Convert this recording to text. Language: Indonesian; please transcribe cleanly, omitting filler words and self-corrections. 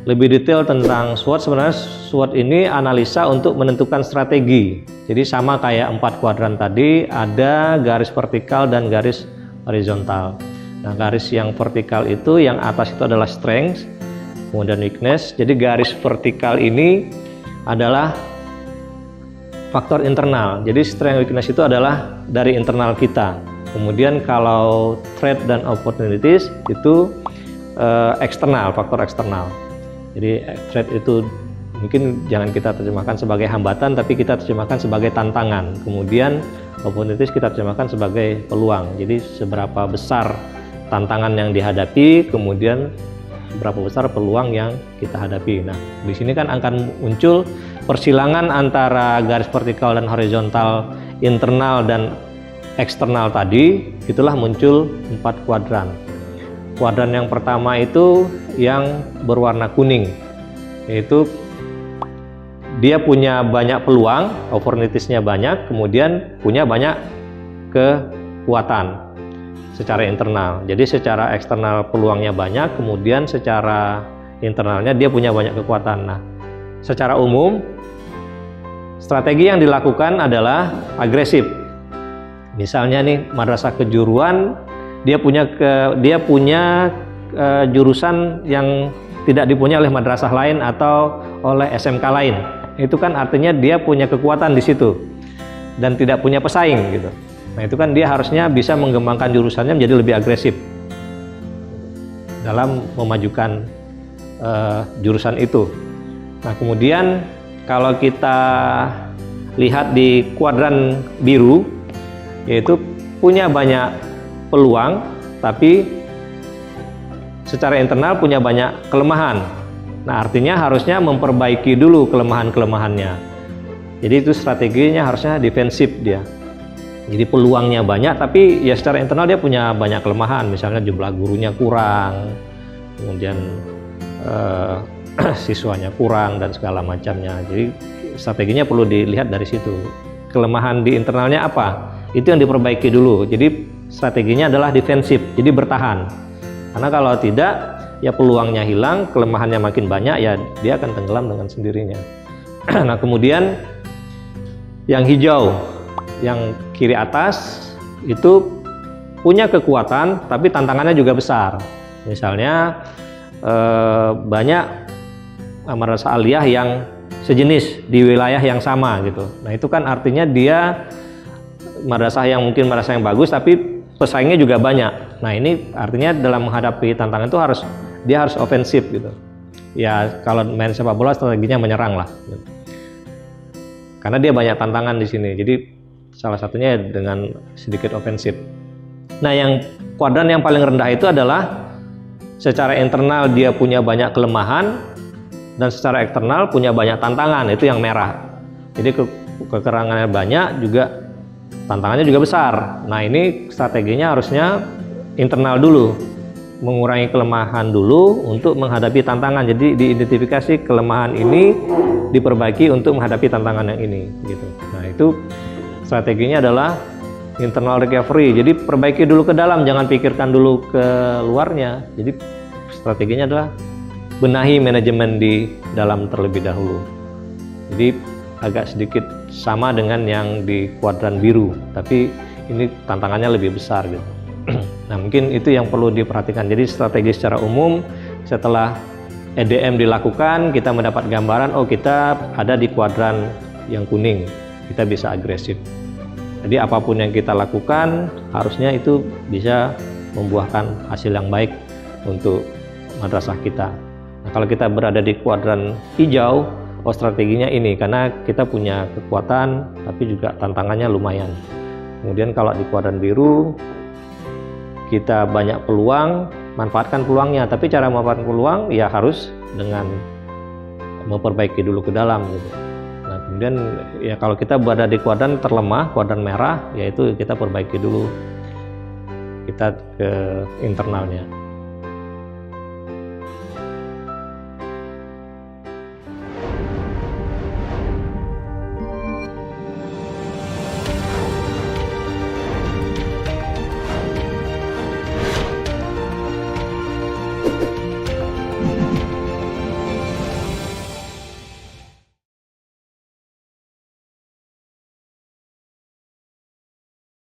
lebih detail tentang SWOT, sebenarnya SWOT ini analisa untuk menentukan strategi. Jadi sama kayak 4 kuadran tadi, ada garis vertikal dan garis horizontal. Nah, garis yang vertikal itu, yang atas itu adalah strength, kemudian weakness. Jadi garis vertikal ini adalah faktor internal. Jadi strength weakness itu adalah dari internal kita. Kemudian kalau threat dan opportunities itu eksternal, faktor eksternal. Jadi threat itu mungkin jangan kita terjemahkan sebagai hambatan, tapi kita terjemahkan sebagai tantangan. Kemudian opportunities kita terjemahkan sebagai peluang. Jadi seberapa besar tantangan yang dihadapi, kemudian seberapa besar peluang yang kita hadapi. Nah, di sini kan akan muncul persilangan antara garis vertikal dan horizontal, internal dan eksternal tadi. Itulah muncul 4 kuadran. Kuadran yang pertama itu yang berwarna kuning, yaitu dia punya banyak peluang, opportunities-nya banyak, kemudian punya banyak kekuatan secara internal. Jadi secara eksternal peluangnya banyak, kemudian secara internalnya dia punya banyak kekuatan. Nah, secara umum strategi yang dilakukan adalah agresif. Misalnya nih, madrasah kejuruan, dia punya jurusan yang tidak dipunyai oleh madrasah lain atau oleh SMK lain. Itu kan artinya dia punya kekuatan di situ dan tidak punya pesaing gitu. Nah, itu kan dia harusnya bisa mengembangkan jurusannya menjadi lebih agresif dalam memajukan jurusan itu. Nah, kemudian kalau kita lihat di kuadran biru, yaitu punya banyak peluang, tapi secara internal punya banyak kelemahan. Nah, artinya harusnya memperbaiki dulu kelemahan-kelemahannya. Jadi itu strateginya harusnya defensif dia. Jadi peluangnya banyak, tapi ya secara internal dia punya banyak kelemahan. Misalnya jumlah gurunya kurang, kemudian siswanya kurang dan segala macamnya. Jadi strateginya perlu dilihat dari situ. Kelemahan di internalnya apa? Itu yang diperbaiki dulu. Jadi strateginya adalah defensif, jadi bertahan. Karena kalau tidak, ya peluangnya hilang, kelemahannya makin banyak, ya dia akan tenggelam dengan sendirinya. Nah, kemudian yang hijau, yang kiri atas, itu punya kekuatan, tapi tantangannya juga besar. Misalnya banyak madrasah aliyah yang sejenis di wilayah yang sama gitu. Nah, itu kan artinya dia madrasah yang mungkin madrasah yang bagus, tapi pesaingnya juga banyak. Nah, ini artinya dalam menghadapi tantangan itu dia harus ofensif gitu. Ya, kalau main sepak bola strateginya menyerang lah gitu. Karena dia banyak tantangan di sini. Jadi salah satunya dengan sedikit ofensif. Nah, yang kuadran yang paling rendah itu adalah secara internal dia punya banyak kelemahan dan secara eksternal punya banyak tantangan, itu yang merah. Jadi kekurangannya banyak, juga tantangannya juga besar. Nah, ini strateginya harusnya internal dulu, mengurangi kelemahan dulu untuk menghadapi tantangan. Jadi diidentifikasi kelemahan ini, diperbaiki untuk menghadapi tantangan yang ini gitu. Nah, itu strateginya adalah internal recovery. Jadi perbaiki dulu ke dalam, jangan pikirkan dulu ke luarnya. Jadi strateginya adalah benahi manajemen di dalam terlebih dahulu. Jadi agak sedikit sama dengan yang di kuadran biru, tapi ini tantangannya lebih besar gitu. Nah, mungkin itu yang perlu diperhatikan. Jadi strategi secara umum, setelah EDM dilakukan, kita mendapat gambaran, oh kita ada di kuadran yang kuning, kita bisa agresif. Jadi apapun yang kita lakukan, harusnya itu bisa membuahkan hasil yang baik untuk madrasah kita. Nah, kalau kita berada di kuadran hijau, strateginya ini, karena kita punya kekuatan tapi juga tantangannya lumayan. Kemudian kalau di kuadran biru, kita banyak peluang, manfaatkan peluangnya, tapi cara memanfaatkan peluang ya harus dengan memperbaiki dulu ke dalam gitu. Nah, kemudian ya kalau kita berada di kuadran terlemah, kuadran merah, yaitu kita perbaiki dulu kita ke internalnya.